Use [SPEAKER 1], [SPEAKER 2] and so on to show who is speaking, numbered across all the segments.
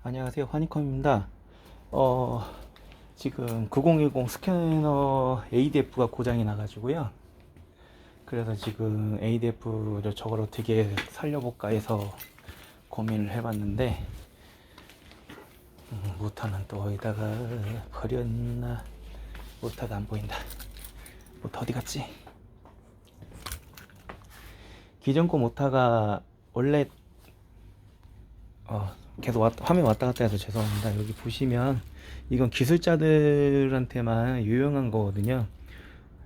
[SPEAKER 1] 안녕하세요, 허니컴입니다. 지금 9010 스캐너 ADF가 고장이 나가지고요. 그래서 지금 ADF를 저걸 어떻게 살려볼까 해서 고민을 해봤는데, 모터는 또 어디다가 버렸나? 모터가 안 보인다. 모터 어디 갔지? 기존 거 모터가 원래 계속 화면 왔다 갔다 해서 죄송합니다. 여기 보시면 이건 기술자들한테만 유용한 거거든요.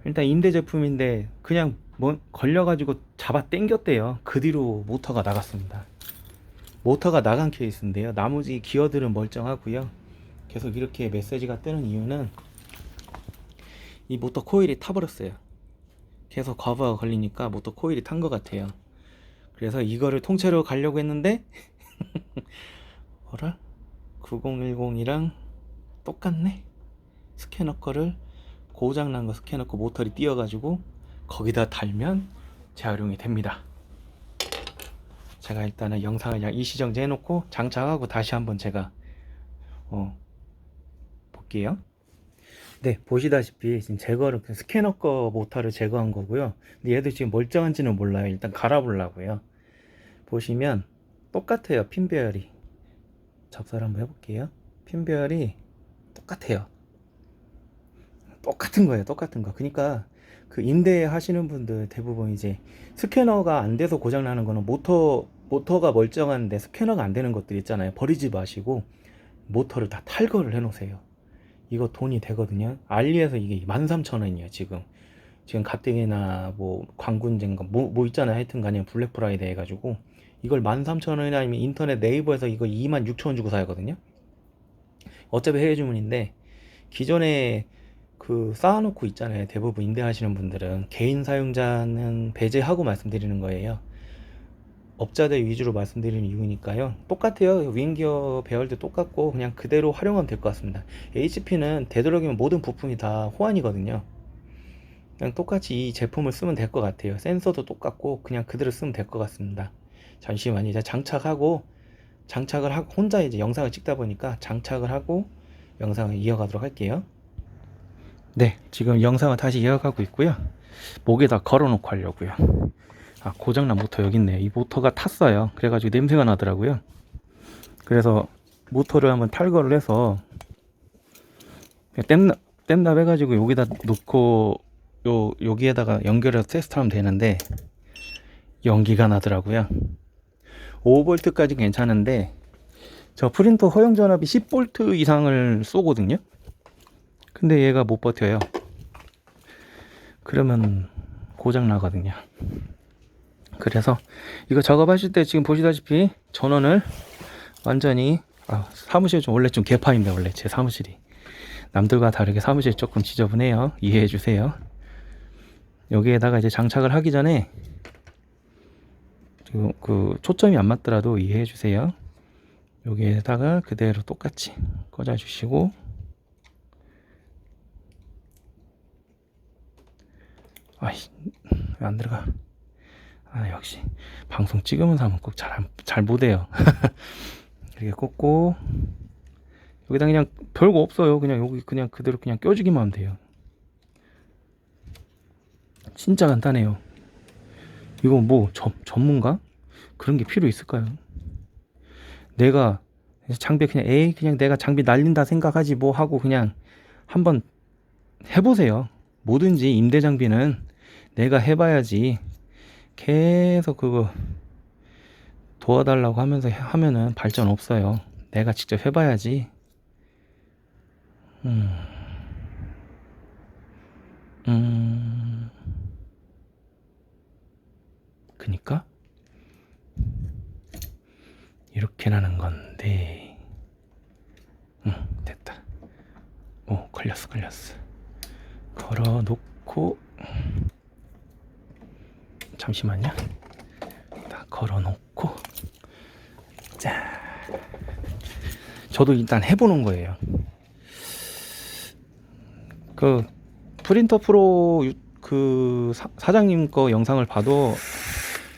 [SPEAKER 1] 일단 임대 제품인데 그냥 뭐 걸려가지고 잡아 당겼대요. 그 뒤로 모터가 나갔습니다. 모터가 나간 케이스인데요. 나머지 기어들은 멀쩡하고요. 계속 이렇게 메시지가 뜨는 이유는 이 모터 코일이 타버렸어요. 계속 거부가 걸리니까 모터 코일이 탄 것 같아요. 그래서 이거를 통째로 가려고 했는데 뭐라? 9010이랑 똑같네? 스캐너 거를 고장난 거 스캐너 거 모터리 띄어가지고 거기다 달면 재활용이 됩니다. 제가 일단은 영상을 그냥 일시정지 해놓고 장착하고 다시 한번 제가 볼게요. 네, 보시다시피 지금 제거를 스캐너 거 모터를 제거한 거고요. 근데 얘도 지금 멀쩡한지는 몰라요. 일단 갈아보려고요. 보시면 똑같아요. 핀 배열이. 접사를 한번 해볼게요. 핀 배열이 똑같아요. 똑같은 거예요. 똑같은 거. 그러니까 그 임대 하시는 분들 대부분 이제 스캐너가 안 돼서 고장 나는 거는 모터가 멀쩡한데 스캐너가 안 되는 것들 있잖아요. 버리지 마시고 모터를 다 탈거를 해 놓으세요. 이거 돈이 되거든요. 알리에서 이게 13,000원이에요. 지금 가뜩이나 뭐 광군제인가 뭐 있잖아요. 하여튼 간에 블랙 프라이데이 해가지고 이걸 13,000원이나 아니면 인터넷 네이버에서 이거 26,000원 주고 사야거든요. 어차피 해외 주문인데 기존에 그 쌓아놓고 있잖아요. 대부분 임대하시는 분들은 개인 사용자는 배제하고 말씀드리는 거예요. 업자들 위주로 말씀드리는 이유니까요. 똑같아요. 윙기어 배열도 똑같고 그냥 그대로 활용하면 될 것 같습니다. HP는 되도록이면 모든 부품이 다 호환이거든요. 그냥 똑같이 이 제품을 쓰면 될 것 같아요. 센서도 똑같고 그냥 그대로 쓰면 될 것 같습니다. 잠시만요. 이제 장착을 하고 혼자 이제 영상을 찍다 보니까 장착을 하고 영상을 이어가도록 할게요. 네, 지금 영상을 다시 이어가고 있고요. 목에다 걸어놓고 하려고요. 고장난 모터 여기 있네요. 이 모터가 탔어요. 그래가지고 냄새가 나더라고요. 그래서 모터를 한번 탈거를 해서 땜납 해가지고 여기다 놓고 여기에다가 연결해서 테스트하면 되는데 연기가 나더라고요. 5V까지 괜찮은데 저 프린터 허용 전압이 10V 이상을 쏘거든요. 근데 얘가 못 버텨요. 그러면 고장 나거든요. 그래서 이거 작업하실 때 지금 보시다시피 전원을 완전히 사무실 원래 좀 개판인데 원래 제 사무실이 남들과 다르게 사무실이 조금 지저분해요. 이해해 주세요. 여기에다가 이제 장착을 하기 전에 지금 그 초점이 안 맞더라도 이해해 주세요. 여기에다가 그대로 똑같이 꽂아 주시고 왜 안 들어가? 역시 방송 찍으면서 하면 꼭 잘 못해요. 이렇게 꽂고 여기다 그냥 별거 없어요. 그냥 여기 그냥 그대로 그냥 껴주기만 하면 돼요. 진짜 간단해요. 이거 뭐 전문가? 그런 게 필요 있을까요? 내가 장비 그냥 내가 장비 날린다 생각하지 뭐 하고 그냥 한번 해보세요. 뭐든지 임대 장비는 내가 해봐야지. 계속 그거 도와달라고 하면은 발전 없어요. 내가 직접 해봐야지. 그니까 이렇게 나는 건데. 됐다. 걸렸어. 걸어놓고 잠시만요. 다 걸어놓고 자, 저도 일단 해보는 거예요. 그 프린터 프로 그 사장님 거 영상을 봐도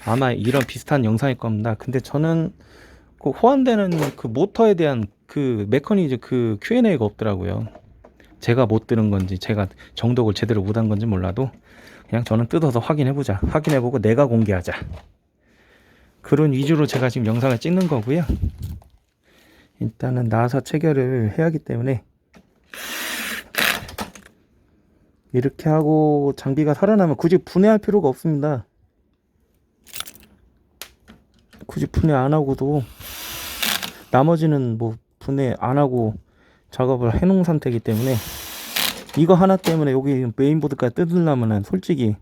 [SPEAKER 1] 아마 이런 비슷한 영상일 겁니다. 근데 저는 그 호환되는 그 모터에 대한 그 메커니즘 그 Q&A가 없더라고요. 제가 못 들은 건지 제가 정독을 제대로 못한 건지 몰라도 그냥 저는 뜯어서 확인해보자, 확인해보고 내가 공개하자, 그런 위주로 제가 지금 영상을 찍는 거고요. 일단은 나사 체결을 해야 하기 때문에 이렇게 하고 장비가 살아나면 굳이 분해할 필요가 없습니다. 굳이 분해 안 하고도 나머지는 뭐 분해 안 하고 작업을 해놓은 상태이기 때문에 이거 하나 때문에 여기 메인보드까지 뜯으려면은 솔직히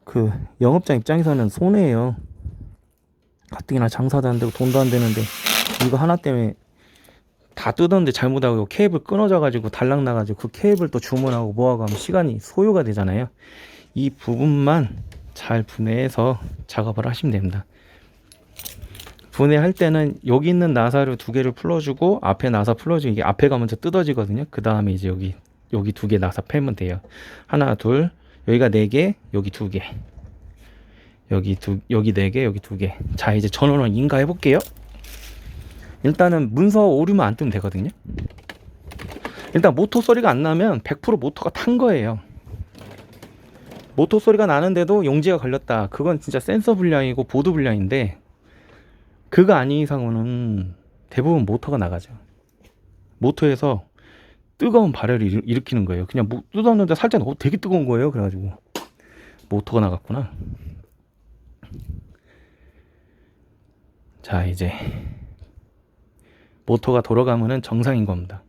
[SPEAKER 1] 그 영업장 입장에서는 손해예요. 가뜩이나 장사도 안 되고 돈도 안 되는데 이거 하나 때문에 다 뜯었는데 잘못하고 케이블 끊어져 가지고 달랑 나가지고 그 케이블 또 주문하고 뭐하고 하면 시간이 소요가 되잖아요. 이 부분만 잘 분해해서 작업을 하시면 됩니다. 분해할 때는 여기 있는 나사를 두 개를 풀어주고 앞에 나사 풀어주고, 이게 앞에가 먼저 뜯어지거든요. 그 다음에 이제 여기 두 개 나사 빼면 돼요. 하나, 둘, 여기가 네 개, 여기 두 개, 여기 네 개, 여기 두 개. 자, 이제 전원을 인가해 볼게요. 일단은 문서 오류만 안 뜨면 되거든요. 일단 모터 소리가 안 나면 100% 모터가 탄 거예요. 모터 소리가 나는데도 용지가 걸렸다, 그건 진짜 센서 불량이고 보드 불량인데, 그거 아닌 이상은 대부분 모터가 나가죠. 모터에서 뜨거운 발열을 일으키는 거예요. 그냥 뜯었는데 살짝 되게 뜨거운 거예요. 그래가지고 모터가 나갔구나. 자, 이제 모터가 돌아가면은 정상인 겁니다.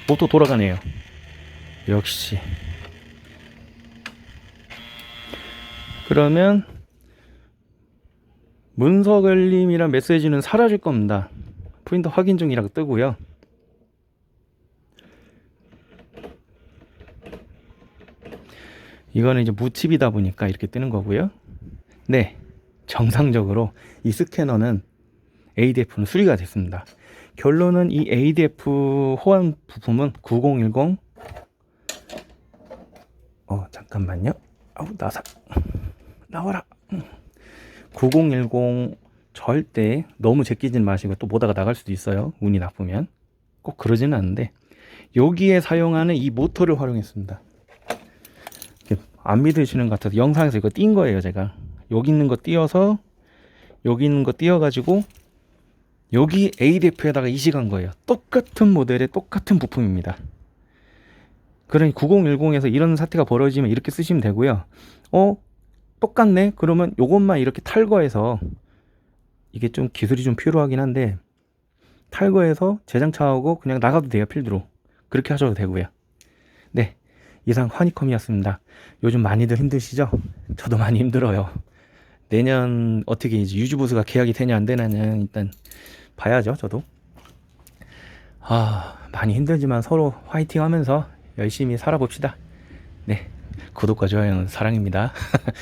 [SPEAKER 1] 모터 돌아가네요. 역시. 그러면 문서 걸림이란 메시지는 사라질 겁니다. 프린터 확인 중이라고 뜨고요. 이거는 이제 무칩이다 보니까 이렇게 뜨는 거고요. 네, 정상적으로 이 스캐너는 ADF는 수리가 됐습니다. 결론은 이 ADF 호환 부품은 9010 잠깐만요. 나사 나와라. 9010 절대 너무 제끼진 마시고 또 모다가 나갈 수도 있어요. 운이 나쁘면. 꼭 그러지는 않는데 여기에 사용하는 이 모터를 활용했습니다. 안 믿으시는 것 같아서 영상에서 이거 띈 거예요. 제가 여기 있는 거 띄어서 여기 있는 거 띄어가지고 여기 ADF에다가 이식한 거예요. 똑같은 모델의 똑같은 부품입니다. 그러니 9010에서 이런 사태가 벌어지면 이렇게 쓰시면 되고요. 똑같네? 그러면 요것만 이렇게 탈거해서, 이게 좀 기술이 좀 필요하긴 한데 탈거해서 재장착하고 그냥 나가도 돼요. 필드로. 그렇게 하셔도 되고요. 네, 이상 허니컴이었습니다. 요즘 많이들 힘드시죠? 저도 많이 힘들어요. 내년 어떻게 이제 유지보수가 계약이 되냐 안 되냐는 일단 봐야죠. 저도 많이 힘들지만 서로 화이팅 하면서 열심히 살아봅시다. 네, 구독과 좋아요는 사랑입니다.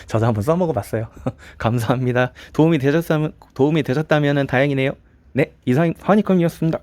[SPEAKER 1] 저도 한번 써먹어 봤어요. 감사합니다. 도움이 되셨다면 다행이네요. 네, 이상 허니컴이었습니다.